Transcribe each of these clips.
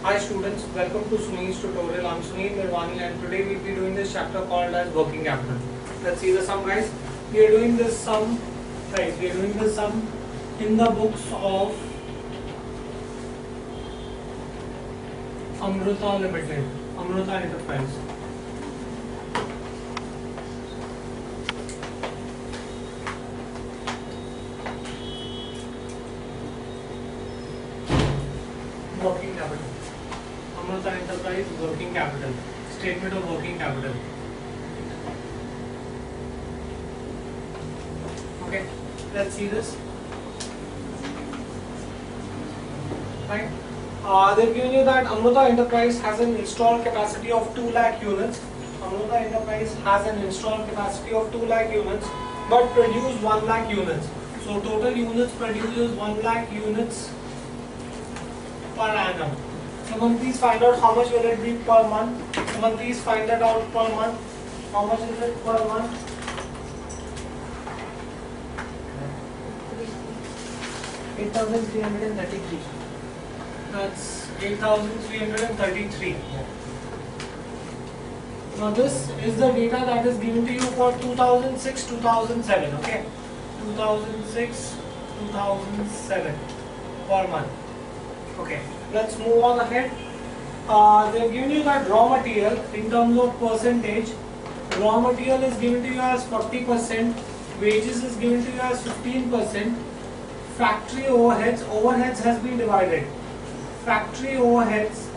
Hi students, welcome to Sunil's tutorial. I'm Sunil Mirwani and today we'll be doing this chapter called as working capital. Let's see the sum, guys. We are doing this sum, in the books of Amruta Limited, Amruta Enterprise. Working capital. Amruta Enterprise working capital. Statement of working capital. Okay, let's see this. Right. They've given you that Amruta Enterprise has an installed capacity of 2 lakh units. Amruta Enterprise has an installed capacity of 2 lakh units, but produce 1 lakh units. So total units produced is 1 lakh units per annum. Someone please find out how much will it be per month. Someone please find that out per month. How much is it per month? 8,333. That's 8,333. Now this is the data that is given to you for 2006-2007. Okay, 2006-2007 per month. Okay, let's move on ahead. They've given you that raw material in terms of percentage. Raw material is given to you as 40%, wages is given to you as 15%, factory overheads has been divided. Factory overheads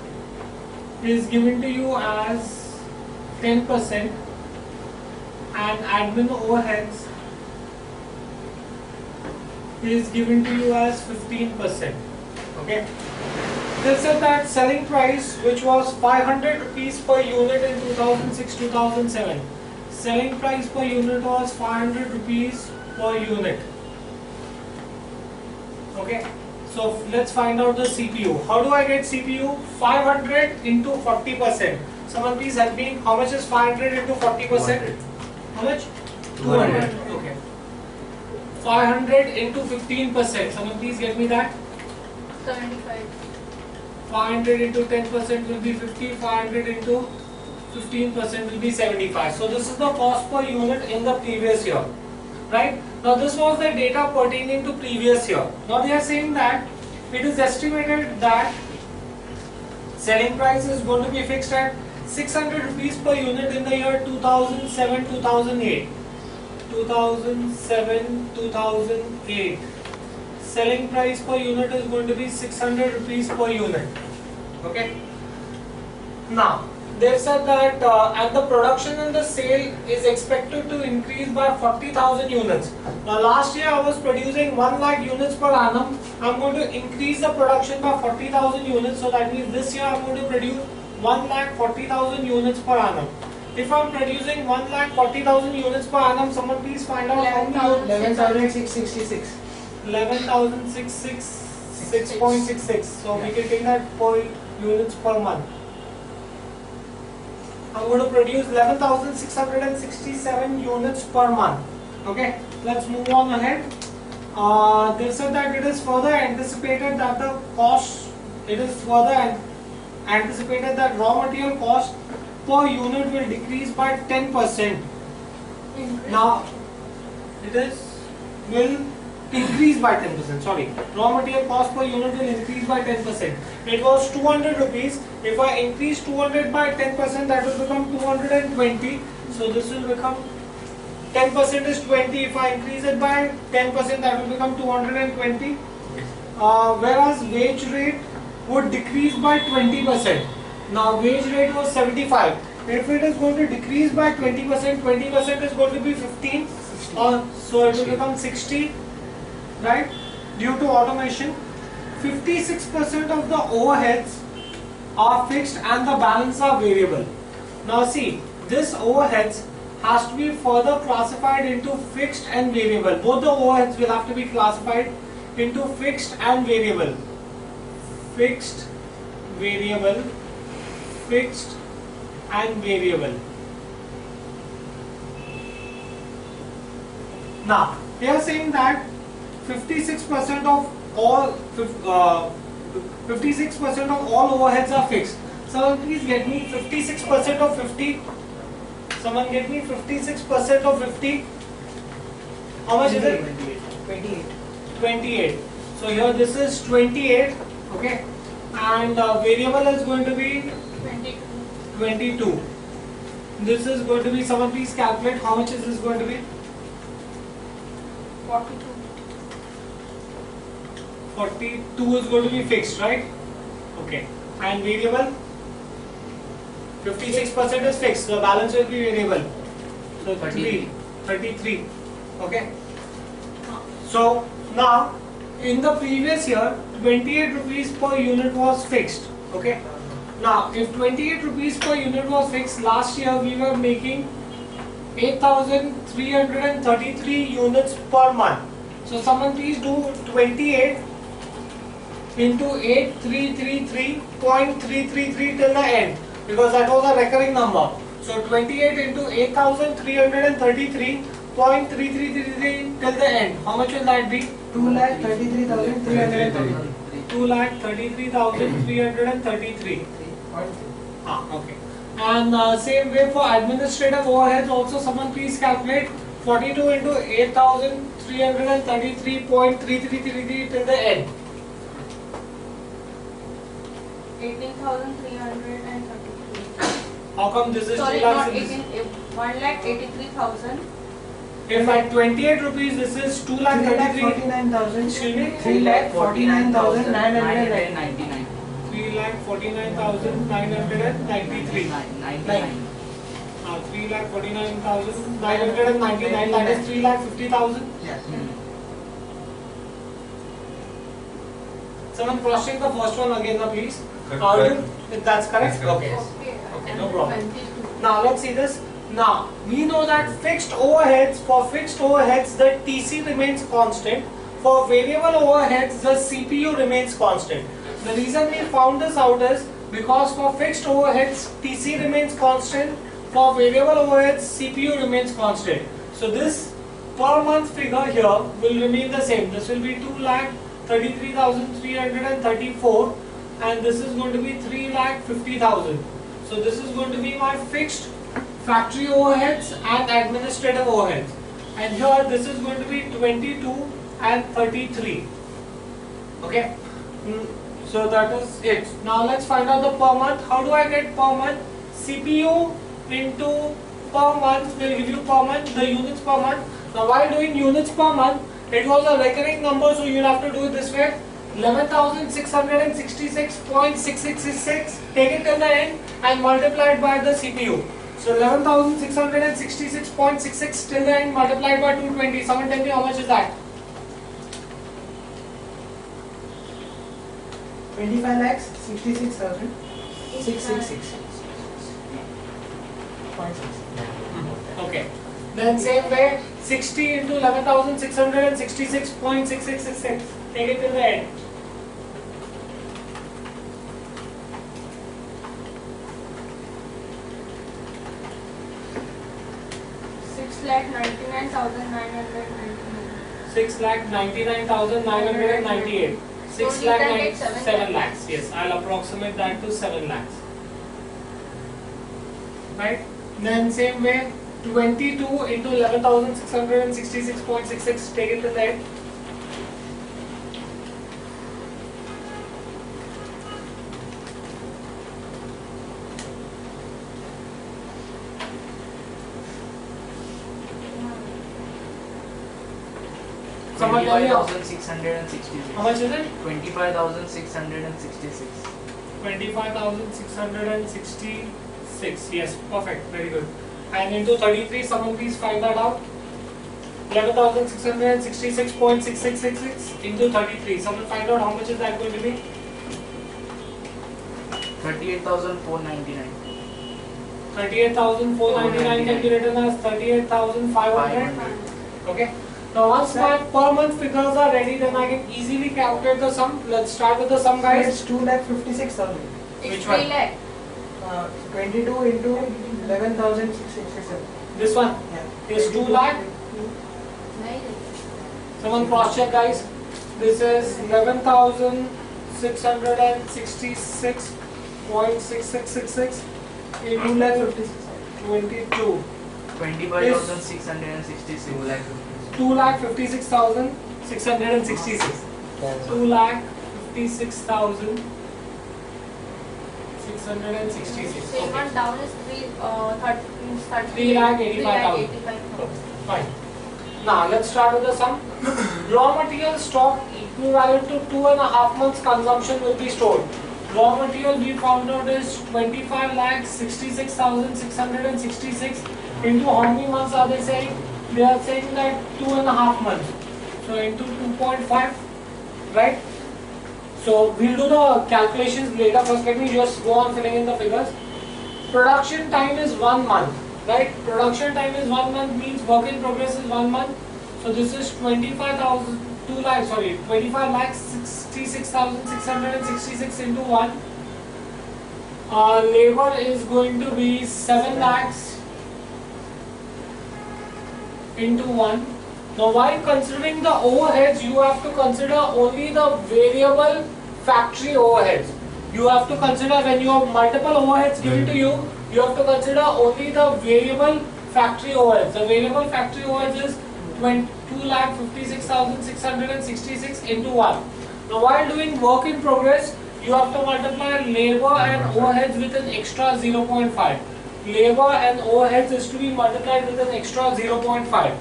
is given to you as 10% and admin overheads is given to you as 15%. Okay. They said that selling price, which was 500 rupees per unit in 2006-2007, selling price per unit was 500 rupees per unit. Okay, so let's find out the CPU. How do I get CPU? 500 into 40%. Someone please help me. How much is 500 into 40%? How much? 200. Okay. 500 into 15%. Someone please get me that. 75. 500 into 10% will be 50, 500 into 15% will be 75. So this is the cost per unit in the previous year, right? Now this was the data pertaining to previous year. Now they are saying that it is estimated that selling price is going to be fixed at 600 rupees per unit in the year 2007-2008. 2007-2008. Selling price per unit is going to be 600 rupees per unit. Okay. Now they said that and the production and the sale is expected to increase by 40,000 units. Now last year I was producing 1 lakh units per annum. I'm going to increase the production by 40,000 units. So that means this year I'm going to produce 1,40,000 units per annum. If I'm producing 1,40,000 units per annum, someone please find out how many. 11,666. 11,666.66. So we can take that per units per month. I'm going to produce 11,667 units per month. Okay, let's move on ahead. They said that it is further anticipated that the cost, anticipated that raw material cost per unit will decrease by 10%. Now it will increase by 10%. Sorry, raw material cost per unit will increase by 10%. It was 200 rupees. If I increase 200 by 10%, that will become 220. So this will become 10% is 20. If I increase it by 10%, that will become 220. Whereas wage rate would decrease by 20%. Now wage rate was 75. If it is going to decrease by 20%, 20% is going to be 15. So it will become 60. Right? Due to automation, 56% of the overheads are fixed and the balance are variable. Now see, this overheads has to be further classified into fixed and variable. Both the overheads will have to be classified into fixed and variable. Fixed, variable, fixed and variable. Now, they are saying that 56% of all 56% of all overheads are fixed. Someone please get me 56% of 50. Someone get me 56% of 50. How much is it? 28. 28. So here this is 28. Okay. And variable is going to be 22. This is going to be, someone please calculate how much is this going to be? 42. 42 is going to be fixed, right? Okay. And variable? 56% is fixed, the balance will be variable. So 33. Okay. So now in the previous year 28 rupees per unit was fixed. Okay. Now if 28 rupees per unit was fixed, last year we were making 8,333 units per month. So someone please do 28 into 8333.333 till the end, because that was a recurring number. So 28 into 8,333.3333 till the end. How much will that be? 2,33,333. 2,33,333. Okay. And same way for administrative overheads also, someone please calculate 42 into 8,333.3333 till the end. 18,333. How come this is Sorry, 2 lakhs? not 18. 1,83,000. If at 28 rupees this is 2,33,000. Excuse me? 3,49,999. 3,49,993. 3,49,999, that is 3,50,000. Yes. Someone cross check the first one again, please. Correct. If that's correct? Okay. Okay, no problem. Now let's see this. Now we know that fixed overheads, the TC remains constant. For variable overheads, the CPU remains constant. The reason we found this out is because for fixed overheads, TC remains constant. For variable overheads, CPU remains constant. So this per month figure here will remain the same. This will be 2,33,334 and this is going to be 3,50,000. So this is going to be my fixed factory overheads and administrative overheads. And here this is going to be 22 and 33. Okay. So that is it. Now let's find out the per month. How do I get per month? CPU into per month will give you per month, the units per month. Now while doing units per month, it was a recurring number, so you'll have to do it this way. 11,666.6666, take it till the end and multiply it by the CPU. So 11,666.66 till the end multiplied by 220. Someone tell me how much is that? 25,66,666. Okay. Then same way, 60 into 11,666.6666. Take it till the end. $6,99,998. 6 lakh 7 lakhs. Yes, I'll approximate that to 7 lakhs. Right? Then same way, 22 into 11,666.66. Take it to the end. Someone tell me 25,666. how much is it? 25,666. 25,666. Yes, perfect. Very good. And into 33, someone please find that out. 11,666.6666 into 33. Someone find out how much is that going to be? 38,499. 38,499 can be written as 38,500. Okay. Now once my per month figures are ready, then I can easily calculate the sum. Let's start with the sum, guys. It's 2,56,000. Which one? 22 into 11,667. This one Yeah. is 2 lakh. Someone cross check, guys. This is 11,667 666.6666 into 22 25,666. 2,56,666. 2,56,666. So one down is 3,85,000. Fine. Now let's start with the sum. Raw material stock equivalent to 2.5 months consumption will be stored. Raw material we found out is 25,66,666 into how many months are they saying? They are saying that 2.5 months. So into 2.5, right? So we'll do the calculations later. First let me just go on filling in the figures. Production time is 1 month, right? Production time is 1 month means work in progress is 1 month. So this is 25,66,666 into 1. Labor is going to be 7 lakhs into 1. Now while considering the overheads, you have to consider only the variable factory overheads. You have to consider when you have multiple overheads given to you, you have to consider only the variable factory overheads. The variable factory overheads is 2,56,666 into 1. Now while doing work in progress, you have to multiply labor and overheads with an extra 0.5. Labor and overheads is to be multiplied with an extra 0.5.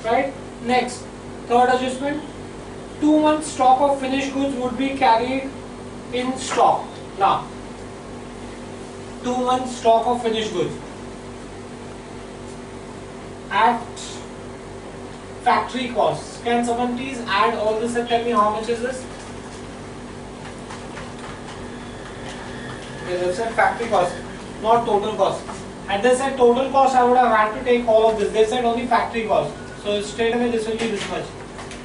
Right? Next, third adjustment. 2 months stock of finished goods would be carried in stock. Now, 2 months stock of finished goods at factory costs. Can someone please add all this and tell me how much is this? Okay, they said factory cost, not total cost. Had they said total cost, I would have had to take all of this. They said only factory cost. So straight away this will be this much.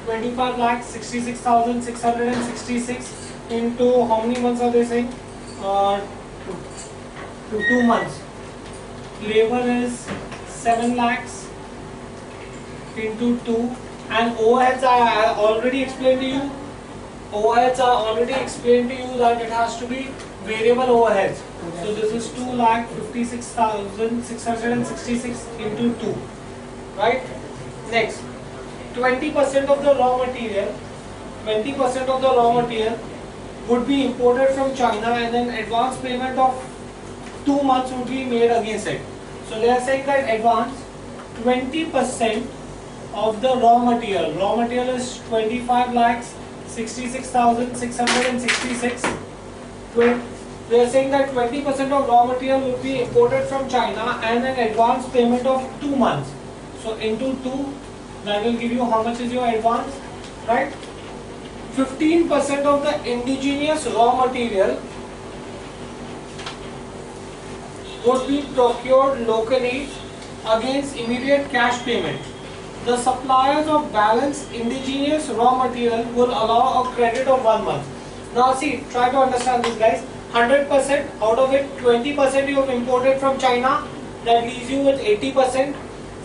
25,66,666 into how many months are they saying? 2 months. Labor is 7 lakhs into 2, and overheads I already explained to you. Overheads are already explained to you that it has to be variable overheads. So this is 2,56,666 into 2, right? Next, 20% of the raw material, 20% of the raw material would be imported from China, and then advance payment of 2 months would be made against it. So they are saying that advance 20% of the raw material is 25 lakhs 66,666. They are saying that 20% of raw material would be imported from China and an advance payment of 2 months. So into 2, that will give you how much is your advance, right? 15% of the indigenous raw material would be procured locally against immediate cash payment. The suppliers of balanced indigenous raw material will allow a credit of 1 month. Now see, try to understand this guys. 100% out of it, 20% you have imported from China, that leaves you with 80%.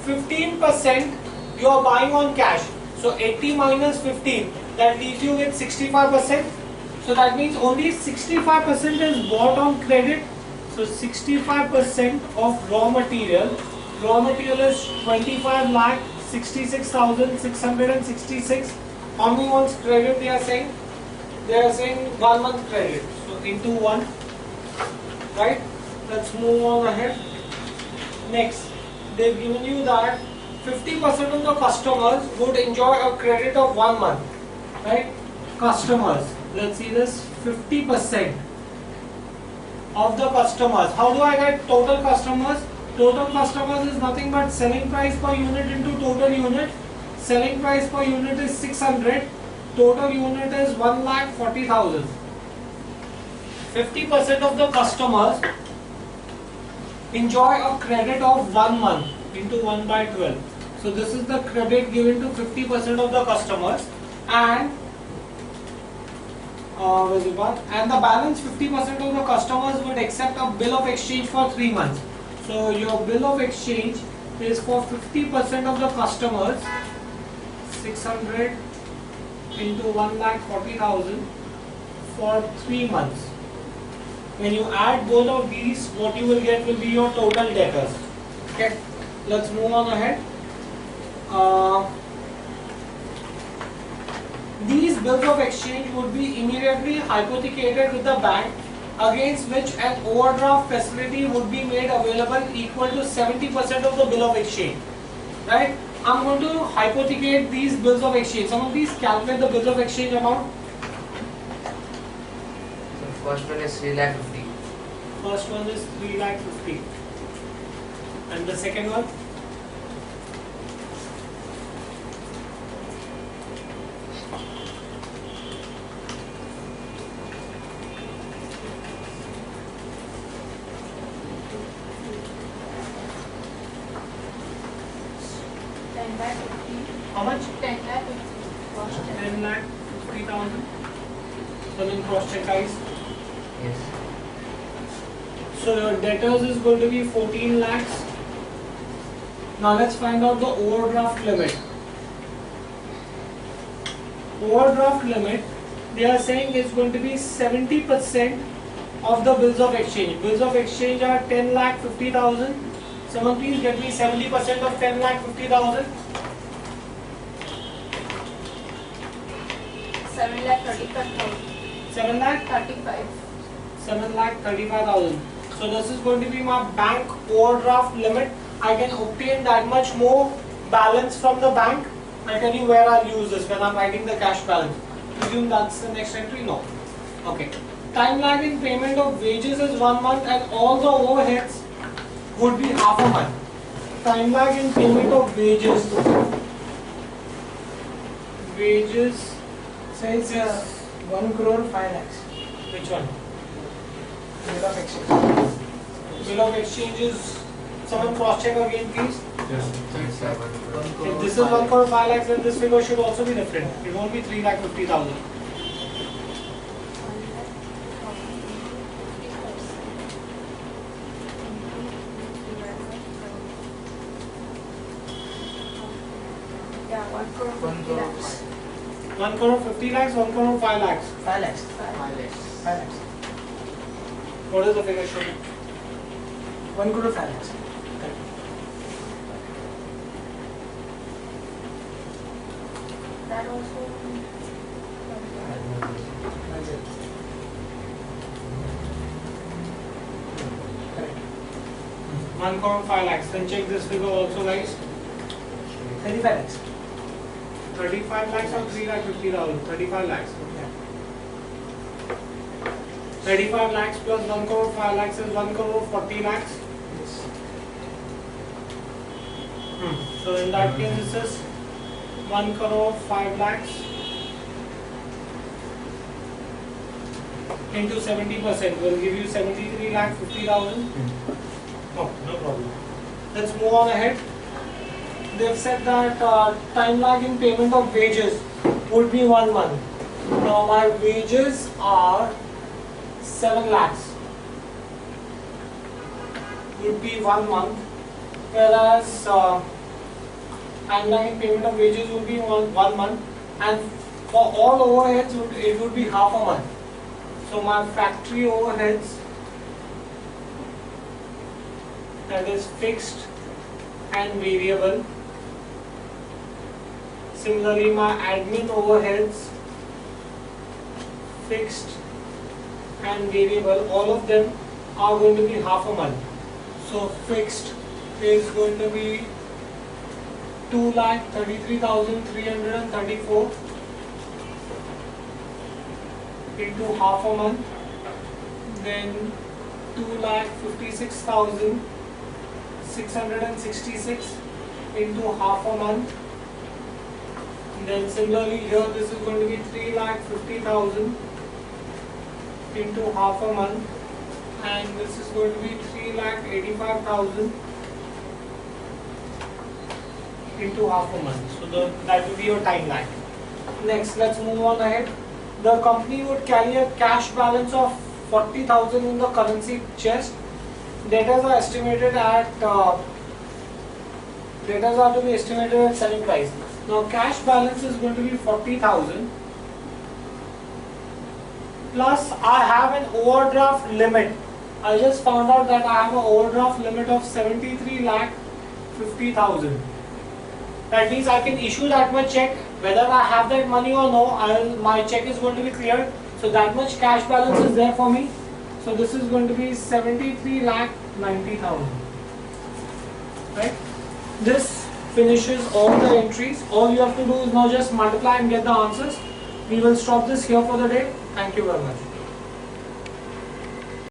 15% you are buying on cash. So 80 minus 15, that leaves you with 65%. So that means only 65% is bought on credit. So 65% of raw material is 25 lakh 66,666. How many months credit they are saying? They are saying 1 month credit. So into 1, right? Let's move on ahead. Next, they've given you that 50% of the customers would enjoy a credit of 1 month, right? Customers, let's see this, 50% of the customers. How do I get total customers? Total customers is nothing but selling price per unit into total unit. Selling price per unit is 600. Total unit is 1,40,000. 50% of the customers enjoy a credit of 1 month into 1 by 12. So this is the credit given to 50% of the customers, and the balance 50% of the customers would accept a bill of exchange for 3 months. So your bill of exchange is for 50% of the customers, 600 into 1,40,000 for 3 months. When you add both of these, what you will get will be your total debtors. Okay, let's move on ahead. These bills of exchange would be immediately hypothecated with the bank, against which an overdraft facility would be made available equal to 70% of the bill of exchange. Right? I'm going to hypothecate these bills of exchange. Some of these calculate the bills of exchange amount. So first one is 3,50,000. First one is 3,50,000. And the second one? How much? 10,50,000. So then cross check guys. Yes. So your debtors is going to be 14 lakhs. Now let's find out the overdraft limit. Overdraft limit, they are saying is going to be 70% of the bills of exchange. Bills of exchange are 10,50,000. Someone please get me 70% of 10,50,000. 7,35,000. 7 lakh? 35. 7,35,000. So this is going to be my bank overdraft limit. I can obtain that much more balance from the bank. I'll tell you where I'll use this when I'm writing the cash balance. Presume that's the next entry? No. Okay. Time lag in payment of wages is 1 month and all the overheads would be half a month. Time lag in payment of wages. Wages. So it's 1 crore 5 lakhs. Which one? Bill of exchange. Bill of exchange is, someone cross check again please. So it's If this is 1 crore 5 lakhs, then this figure should also be different. It won't be 3,50,000. Yeah, 1 crore 50 lakhs. 1 crore 50 lakhs, 1 crore 5 lakhs. 5 lakhs. 5 lakhs. 5 lakhs. What is the figure showing? 1 crore 5 lakhs. Correct. That also. Correct. 1 crore 5 lakhs. Then check this figure also guys. 35 lakhs. 35 lakhs or 3,50,000? 35 lakhs. Yeah. 35 lakhs plus 1 crore 5 lakhs is 1 crore 40 lakhs. Yes. So in that case this is 1 crore 5 lakhs into 70% will give you 73,50,000. No problem. Let's move on ahead. They've said that time lag in payment of wages would be 1 month. Now my wages are 7 lakhs. Would be 1 month, whereas time lag in payment of wages would be 1 month, and for all overheads it would be half a month. So my factory overheads, that is fixed and variable. Similarly, my admin overheads, fixed and variable, all of them are going to be half a month. So fixed is going to be 2,33,334 into half a month. Then 2,56,666 into half a month. Then similarly here this is going to be 3,50,000 into half a month, and this is going to be 3,85,000 into half a month. So that will be your time lag. Next, let's move on ahead. The company would carry a cash balance of 40,000 in the currency chest. Debtors are estimated at debtors are to be estimated at selling price. Now cash balance is going to be 40,000 plus I have an overdraft limit. I just found out that I have an overdraft limit of 73,50,000. That means I can issue that much check, whether I have that money or no, my check is going to be cleared. So that much cash balance is there for me. So this is going to be 73,90,000. Right? This finishes all the entries. All you have to do is now just multiply and get the answers. We will stop this here for the day. Thank you very much.